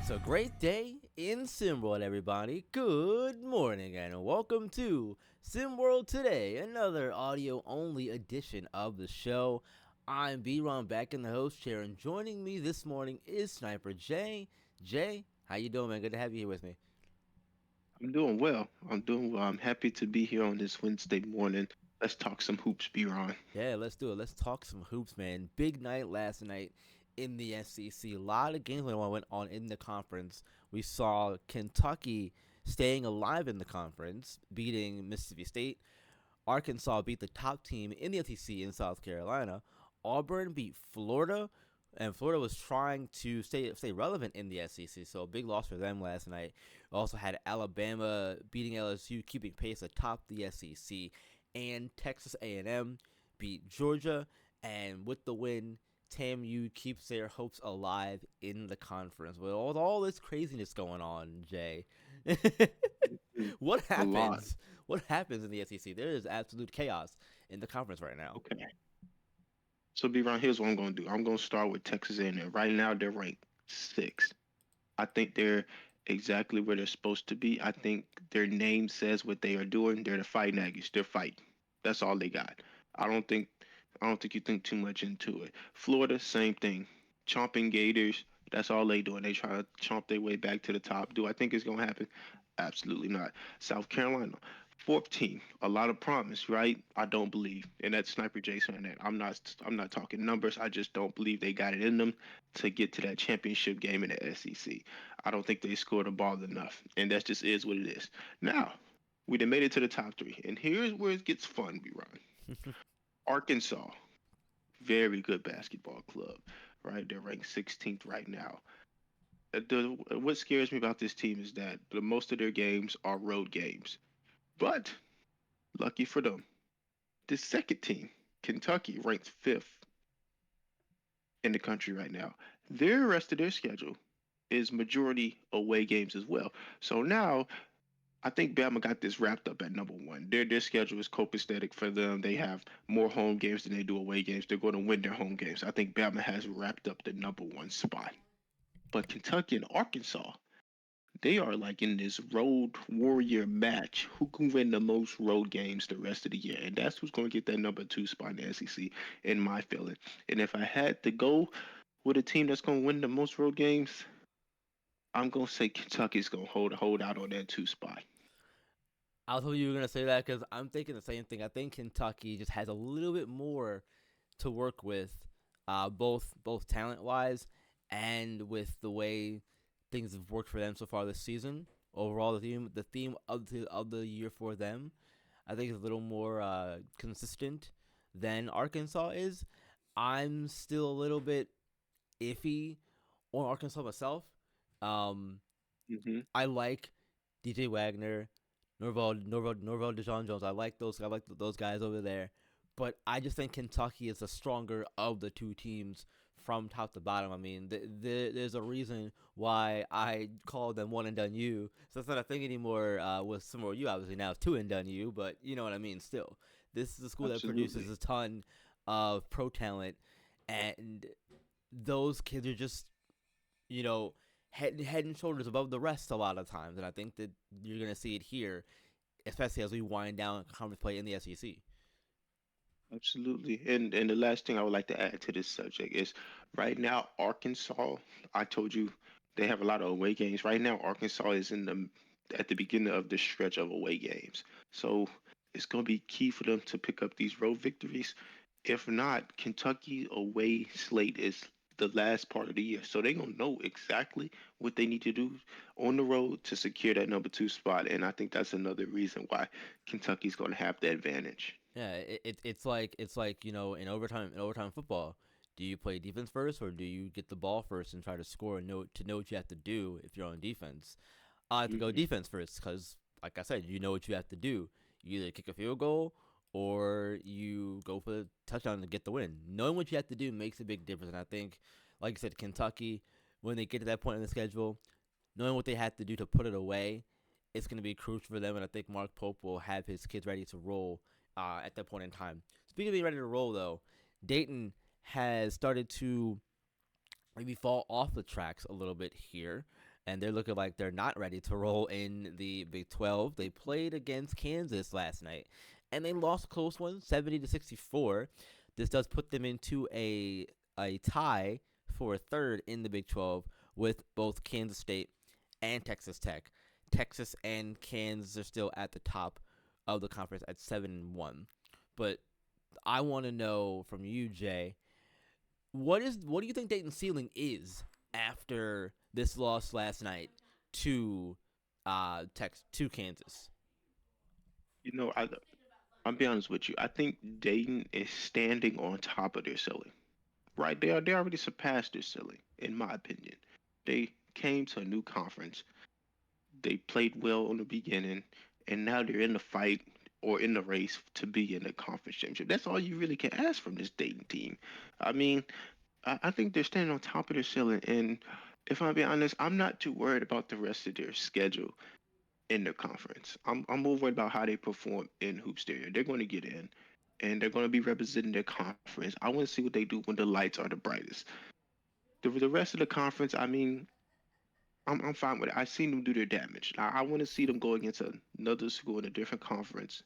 It's a great day in SimWorld, everybody. Good morning and welcome to SimWorld Today, another audio-only edition of the show. I'm B-Ron back in the host chair, and joining me this morning is Sniper Jay. Jay, how you doing, man? Good to have you here with me. I'm doing well. I'm doing well. I'm happy to be here on this Wednesday morning. Let's talk some hoops, B-Ron. Yeah, let's do it. Let's talk some hoops, man. Big night last night in the SEC. A lot of games went on in the conference. We saw Kentucky staying alive in the conference, beating Mississippi State. Arkansas beat the top team in the SEC in South Carolina. Auburn beat Florida, and Florida was trying to stay relevant in the SEC, so a big loss for them last night. We also had Alabama beating LSU, keeping pace atop the SEC, and Texas A&M beat Georgia, and with the win, TAMU keeps their hopes alive in the conference. With all this craziness going on, Jay, Mm, what a lot. happens? What happens in the SEC? There is absolute chaos in the conference right now. Okay. So B-Ron, here's what I'm going to do. I'm going to start with Texas A&M. Right now, they're ranked sixth. I think they're exactly where they're supposed to be. I think their name says what they are doing. They're the Fighting Aggies. They're fighting. That's all they got. I don't think I don't think you think too much into it. Florida, same thing. Chomping Gators. That's all they doing. They try to chomp their way back to the top. Do I think it's gonna happen? Absolutely not. South Carolina, fourth team. A lot of promise, right? I don't believe. And that's Sniper Jason and that. I'm not talking numbers. I just don't believe they got it in them to get to that championship game in the SEC. I don't think they scored a ball enough. And that just is what it is. Now, we done made it to the top three. And here's where it gets fun, B Ron. Arkansas, very good basketball club, right? They're ranked 16th right now. What scares me about this team is that most of their games are road games. But lucky for them, this second team, Kentucky, ranks fifth in the country right now. Their rest of their schedule is majority away games as well. So now I think Bama got this wrapped up at number one. Their schedule is copacetic for them. They have more home games than they do away games. They're going to win their home games. I think Bama has wrapped up the number one spot. But Kentucky and Arkansas, they are like in this road warrior match. Who can win the most road games the rest of the year? And that's who's going to get that number two spot in the SEC, in my feeling. And if I had to go with a team that's going to win the most road games, I'm going to say Kentucky's going to hold out on that two spot. I was hoping you were gonna say that because I'm thinking the same thing. I think Kentucky just has a little bit more to work with, both talent wise and with the way things have worked for them so far this season. Overall, the theme of the year for them, I think, is a little more consistent than Arkansas is. I'm still a little bit iffy on Arkansas myself. Um, Hmm. I like DJ Wagner, Norval, Deshaun Jones. I like those guys over there. But I just think Kentucky is the stronger of the two teams from top to bottom. I mean, there's a reason why I call them one and done you. So it's not a thing anymore with SimWorld U. Obviously now it's two and done you, but you know what I mean. Still, this is a school that produces Absolutely. a ton of pro talent, and those kids are just you know, head and shoulders above the rest a lot of times, and I think that you're gonna see it here, especially as we wind down conference play in the SEC. Absolutely. And the last thing I would like to add to this subject is right now Arkansas, I told you they have a lot of away games. Right now Arkansas is in the at the beginning of the stretch of away games. So it's going to be key for them to pick up these road victories. If not, Kentucky away slate is the last part of the year. So they're going to know exactly what they need to do on the road to secure that number two spot. And I think that's another reason why Kentucky's going to have the advantage. Yeah, it's like in overtime football. Do you play defense first or do you get the ball first and try to score and know what you have to do if you're on defense? I like to go Hmm. defense first because, like I said, you know what you have to do. You either kick a field goal or you go for the touchdown to get the win. Knowing what you have to do makes a big difference, and I think, like I said, Kentucky, when they get to that point in the schedule, knowing what they have to do to put it away, it's going to be crucial for them. And I think Mark Pope will have his kids ready to roll at that point in time. Speaking of being ready to roll, though, Dayton has started to maybe fall off the tracks a little bit here. and they're looking like they're not ready to roll in the Big 12. They played against Kansas last night, and they lost a close one, 70-64. This does put them into a tie for a third in the Big 12 with both Kansas State and Texas Tech. Texas and Kansas are still at the top of the conference at 7-1. But I want to know from you, Jay, what do you think Dayton's ceiling is after this loss last night to to Kansas? You know, I'll be honest with you. I think Dayton is standing on top of their ceiling. Right, they already surpassed their ceiling, in my opinion. They came to a new conference. They played well in the beginning, and now they're in the fight or in the race to be in the conference championship. That's all you really can ask from this Dayton team. I mean, I think they're standing on top of their ceiling, and if I'm being honest, I'm not too worried about the rest of their schedule in the conference. I'm more worried about how they perform in Hoop Stereo. They're going to get in, and they're going to be representing their conference. I want to see what they do when the lights are the brightest. The rest of the conference, I mean, I'm fine with it. I've seen them do their damage. I want to see them go against another school in a different conference.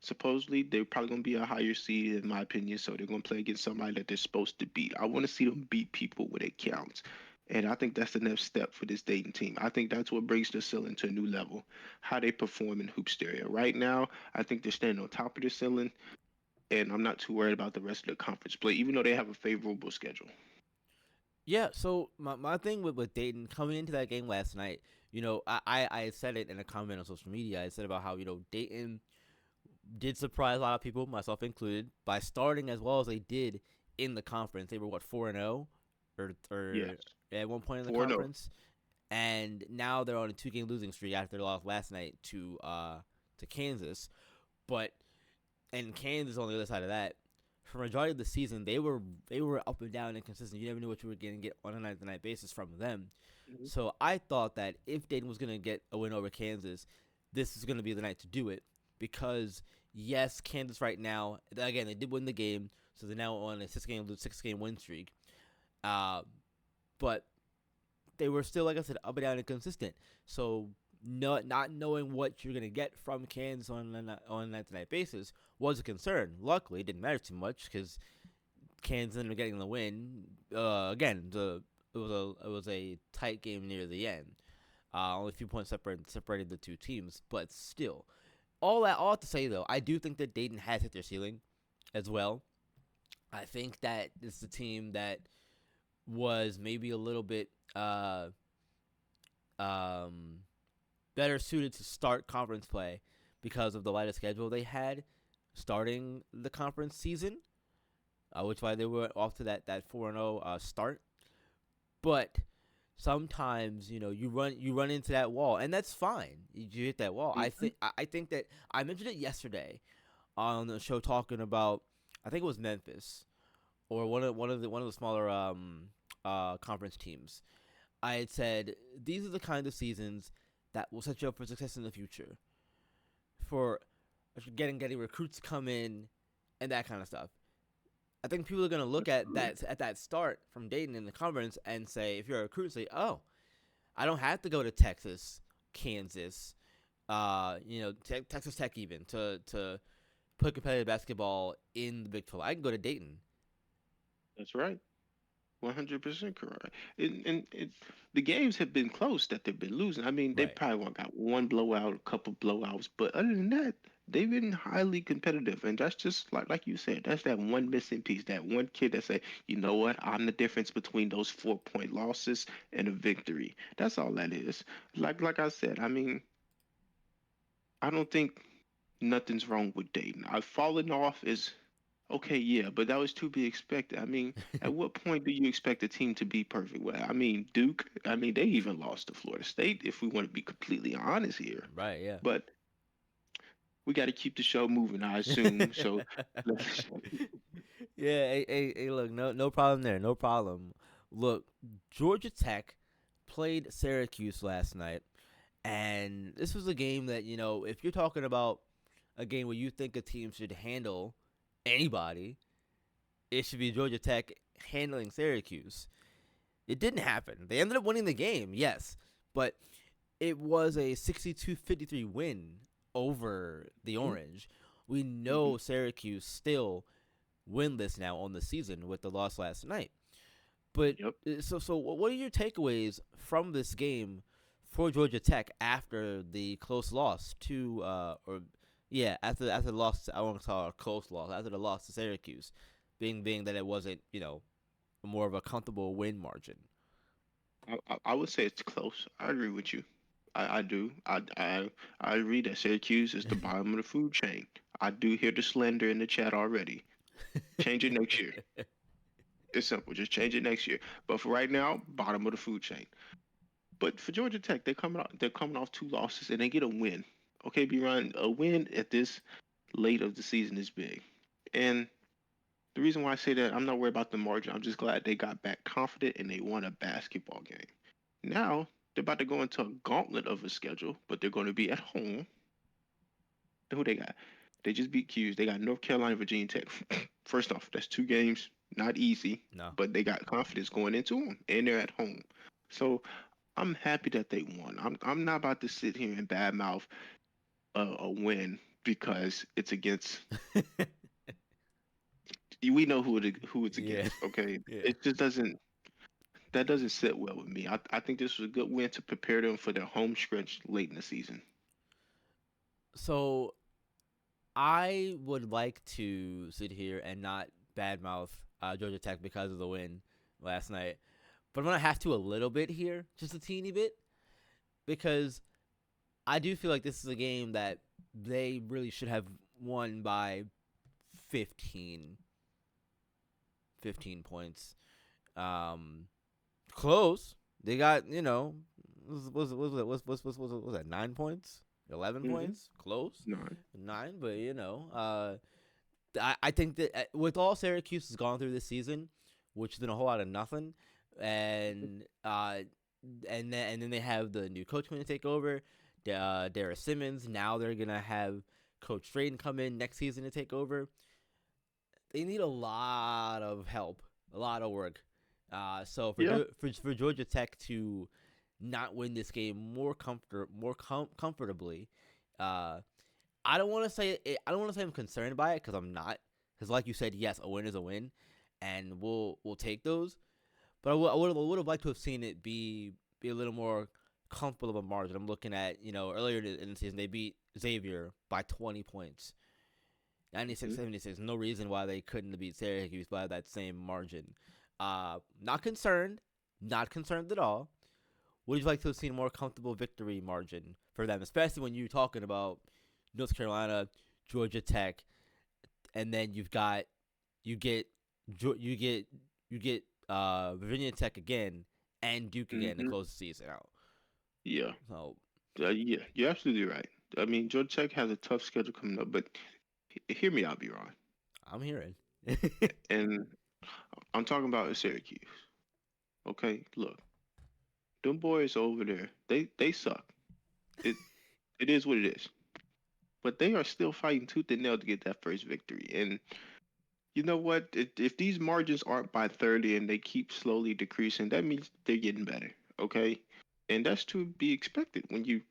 Supposedly, they're probably going to be a higher seed, in my opinion, so they're going to play against somebody that they're supposed to beat. I want to see them beat people when it counts. And I think that's the next step for this Dayton team. I think that's what brings the ceiling to a new level, how they perform in hoop stereo. Right now, I think they're standing on top of the ceiling, and I'm not too worried about the rest of the conference play, even though they have a favorable schedule. Yeah, so my thing with Dayton coming into that game last night, I said it in a comment on social media. I said about how, Dayton did surprise a lot of people, myself included, by starting as well as they did in the conference. They were what 4-0 or Yes, at one point in the 4-0. conference, and now they're on a 2-game losing streak after they lost last night to Kansas. But and Kansas on the other side of that, for the majority of the season, they were up and down inconsistent. You never knew what you were going to get on a night-to-night basis from them. Mhm. So I thought that if Dayton was going to get a win over Kansas, this is going to be the night to do it because yes, Kansas right now again they did win the game, so they're now on a six game win streak. Uh, but they were still, like I said, up and down and consistent. So not knowing what you're gonna get from Kansas on a night-to-night basis was a concern. Luckily, it didn't matter too much because Kansas ended up getting the win. Again, it was a tight game near the end. Only a few points separated the two teams, but still, all to say though, I do think that Dayton has hit their ceiling as well. I think that it's a team that was maybe a little bit um, better suited to start conference play because of the lighter schedule they had starting the conference season, which why they were off to that 4-0 start. But sometimes you run into that wall, and that's fine. You hit that wall. I Mhm. think I think that I mentioned it yesterday on the show talking about I think it was Memphis or one of the smaller conference teams. I had said these are the kind of seasons that will set you up for success in the future. For getting recruits to come in and that kind of stuff. I think people are gonna look Absolutely. at that start from Dayton in the conference and say, if you're a recruit, say, oh, I don't have to go to Texas, Kansas, Texas Tech even to put competitive basketball in the Big 12. I can go to Dayton. That's right. 100% correct. The games have been close that they've been losing. I mean, they Right. probably got one blowout, a couple blowouts, but other than that, they've been highly competitive. And that's just like you said, that's that one missing piece, that one kid that say, you know what, I'm the difference between those 4 point losses and a victory. That's all that is. Like I said, I mean, I don't think nothing's wrong with Dayton. I've fallen off is okay, yeah, but that was to be expected. I mean, at what point do you expect a team to be perfect? Well, I mean, Duke, I mean, they even lost to Florida State, if we want to be completely honest here. Right. Yeah. But we got to keep the show moving, I assume. So let's. Yeah. Hey, look, no problem there. No problem. Look, Georgia Tech played Syracuse last night, and this was a game that if you're talking about a game where you think a team should handle anybody, it should be Georgia Tech handling Syracuse. It didn't happen. They ended up winning the game, yes, but it was a 62-53 win over the Mhm. Orange. We Mhm. know Syracuse still winless now on the season with the loss last night. But Yep. so what are your takeaways from this game for Georgia Tech after the close loss to or yeah after the loss I won't call it a close loss after the loss to Syracuse, being that it wasn't more of a comfortable win margin. I would say it's close. I agree with you. I do. I agree that Syracuse is the bottom of the food chain. I do hear the slander in the chat already. Change it next year. It's simple. Just change it next year. But for right now, bottom of the food chain. But for Georgia Tech, they're coming off two losses and they get a win. Okay, B Ryan, a win at this late of the season is big. And the reason why I say that, I'm not worried about the margin. I'm just glad they got back confident and they won a basketball game. Now they're about to go into a gauntlet of a schedule, but they're going to be at home. And who they got? They just beat Q's. They got North Carolina, Virginia Tech. First off, that's two games, not easy, No. but they got confidence going into them, and they're at home. So I'm happy that they won. I'm not about to sit here and badmouth a win because it's against. We know who it's Yeah. against. Okay, Yeah. it just doesn't. That doesn't sit well with me. I think this was a good win to prepare them for their home stretch late in the season. So I would like to sit here and not badmouth Georgia Tech because of the win last night, but I'm gonna have to a little bit here, just a teeny bit, because I do feel like this is a game that they really should have won by 15, 15 points. Um, Close. They got was that 9 points, 11 Mm-hmm. points, close, No. 9. But I think that with all Syracuse has gone through this season, which has been a whole lot of nothing, and and then they have the new coach going to take over, Dara Simmons. Now they're gonna have Coach Drayton come in next season to take over. They need a lot of help, a lot of work. So Yeah. for Georgia Tech to not win this game comfortably, uh, I don't want to say I don't want to say I'm concerned by it because I'm not. Because like you said, yes, a win is a win, and we'll take those. But I would have liked to have seen it be a little more comfortable of a margin. I'm looking at earlier in the season they beat Xavier by 20 points. Mm-hmm. 96-76. No reason why they couldn't have beat Syracuse by that same margin. Not concerned. Not concerned at all. Would you like to have seen a more comfortable victory margin for them, especially when you're talking about North Carolina, Georgia Tech, and then you get you get you get Virginia Tech again and Duke again to Mm-hmm. close the season out. Yeah. So Yeah. You're absolutely right. I mean, Georgia Tech has a tough schedule coming up, but hear me out, B-Ron. I'm hearing. And I'm talking about Syracuse. Okay, look, them boys over there, they suck. It it is what it is. But they are still fighting tooth and nail to get that first victory. And you know what? If these margins aren't by 30 and they keep slowly decreasing, that means they're getting better. Okay, and that's to be expected when you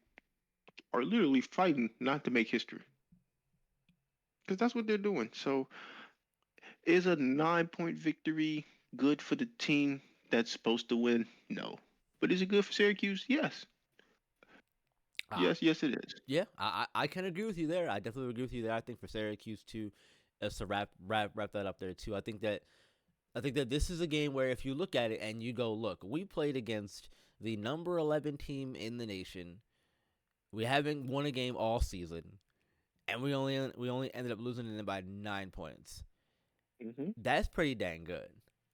are literally fighting not to make history, because that's what they're doing. So, is a 9 point victory good for the team that's supposed to win? No. But is it good for Syracuse? Yes. Ah, Yes, it is. yeah, I can agree with you there. I definitely agree with you there. I think for Syracuse too, to wrap that up there too. I think that this is a game where if you look at it and you go, look, we played against the number 11 team in the nation. We haven't won a game all season, and we only ended up losing it by 9 points. Hmm. That's pretty dang good,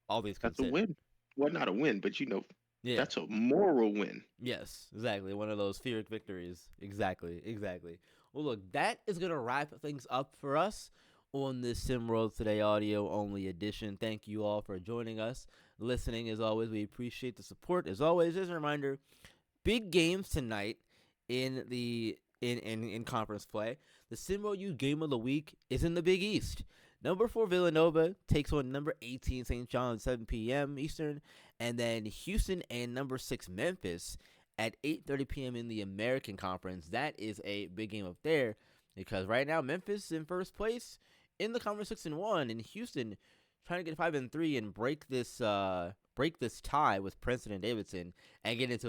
all things That's a considered. win. Well, not a win, but Yeah. that's a moral win. Yes, exactly. One of those Pyrrhic victories. Exactly, exactly. Well, look, that is going to wrap things up for us on this SimWorld Today audio only edition. Thank you all for joining us, listening. As always, we appreciate the support. As always, as a reminder, big games tonight in conference play. The SimWorld U Game of the Week is in the Big East. Number 4 Villanova takes on number 18 St. John at 7 p.m. Eastern, and then Houston and number 6 Memphis at 8:30 p.m. in the American Conference. That is a big game up there because right now Memphis is in first place in the conference 6-1, and Houston trying to get 5-3 and break this tie with Princeton and Davidson and get into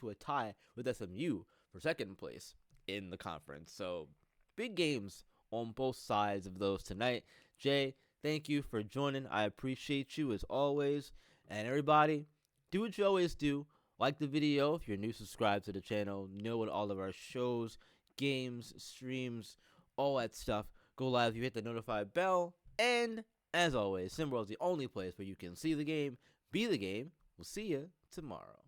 a tie with SMU for second place in the conference. So big games on both sides of those tonight. Jay, thank you for joining. I appreciate you as always. And everybody, do what you always do. Like the video if you're new, subscribe to the channel. Know what all of our shows, games, streams, all that stuff go live. You hit the notify bell. And as always, SimWorld is the only place where you can see the game, be the game. We'll see you tomorrow.